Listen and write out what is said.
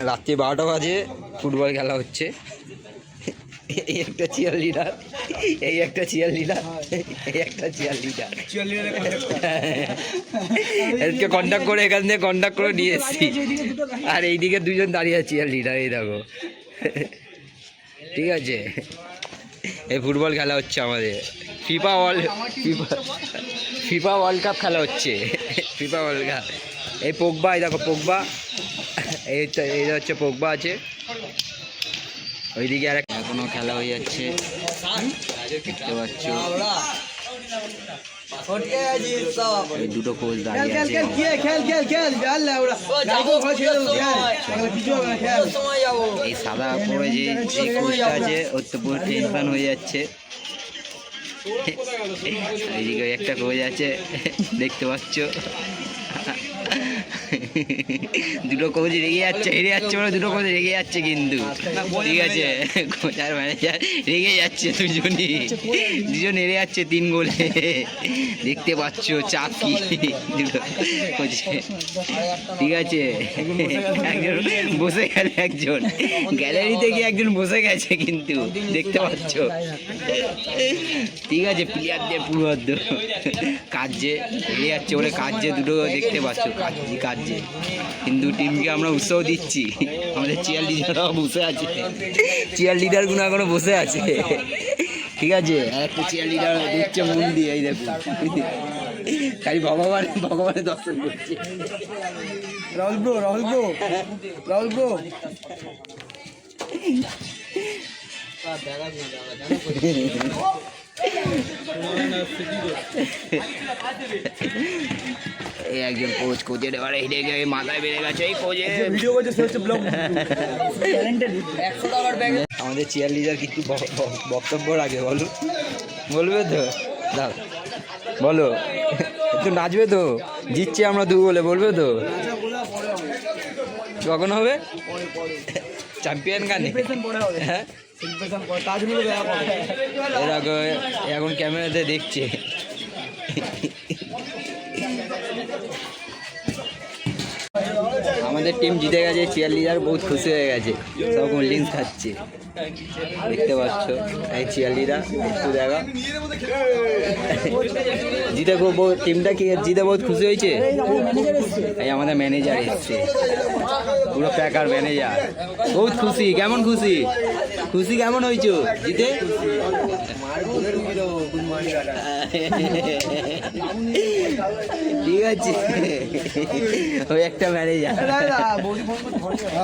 রাত্রি 12টা বাজে, ফুটবল খেলা হচ্ছে। এই একটা চিয়ার লিডার, এই একটা চিয়ার লিডার, এই একটা চিয়ার লিডার। এদেরকে কন্ট্যাক্ট করে এখান থেকে কন্ট্যাক্ট করে নিয়ে এসেছি। আর এইদিকে দুজন দাঁড়িয়ে আছে চিয়ার লিডার, এই দেখো। ঠিক আছে, এই ফুটবল খেলা হচ্ছে আমাদের। ফিফা ওয়ার্ল্ড কাপ খেলা হচ্ছে, ফিফা ওয়ার্ল্ড কাপ। এই পোগবা, এই দেখো পোগবা, এইটা হচ্ছে পোগবা আছে। ওইদিকে আর এখনো খেলা হয়ে যাচ্ছে, দেখতে পাচ্ছ। এই দুটো কোচ দাঁড়িয়ে আছে। এই সাদা পরে যে কোচটা আছে ওর তো পুরো টেনশন হয়ে যাচ্ছে। এইদিকে একটা কোচ আছে, দেখতে পাচ্ছ। দুটো কোচ রেগে যাচ্ছে, হেরে যাচ্ছে বলে দুটো কোচ রেগে যাচ্ছে কিন্তু। ঠিক আছে, কোচ আর ম্যানেজার রেগে যাচ্ছে, দুজন হেরে যাচ্ছে 3 গোলে। দেখতে পাচ্ছ চাপ কি দুটো কোচে। ঠিক আছে, একজন বসে গেল, একজন গ্যালারিতে গিয়ে একজন বসে গেছে কিন্তু, দেখতে পাচ্ছ। ঠিক আছে, প্লেয়ারদের পুরো কাজে হেরে যাচ্ছে বলে কাজে দুটো দেখতে পাচ্ছ, কাজে। কিন্তু টিমকে আমরা উৎসাহ দিচ্ছি। আমাদের চেয়ার লিডাররাও বসে আছে, চেয়ার লিডারগুলো এখনো বসে আছে। ঠিক আছে, আর একটা চেয়ার লিডার দেখছে মন দিয়ে, এই দেখুন খালি ভগবানের দর্শন করছে। রাহুল ব্রো এই একজন কোচের এবারে হেঁটে গিয়ে মাথায় বেড়ে গেছে এই কোচে ভিডিও করছে, সে হচ্ছে ব্লগ। আমাদের চেয়ার লিডার কিছু বক্তব্য রাখে, বলবে তো? দাও বলো, একটু নাচবে তো? জিতছে আমরা 2 গোলে, বলবে তো? কখন হবে চ্যাম্পিয়ন গানে? হ্যাঁ, এখন ক্যামেরাতে দেখছে। আমাদের টিম জিতে গেছে, চেয়ার লিডার বহুত খুশি হয়ে গেছে, সব কোল্ড ড্রিঙ্কস খাচ্ছে, দেখতে পাচ্ছ। এই চেয়ার লিডার একটু দেখা জিতে, টিমটা কি জিতে বহুত খুশি হয়েছে। এই আমাদের ম্যানেজার এসছে, পুরো প্যাকার ম্যানেজার, বহুত খুশি। কেমন খুশি? খুশি কেমন হয়েছো জিতে? ঠিক আছে, ওই একটা ম্যানেজার।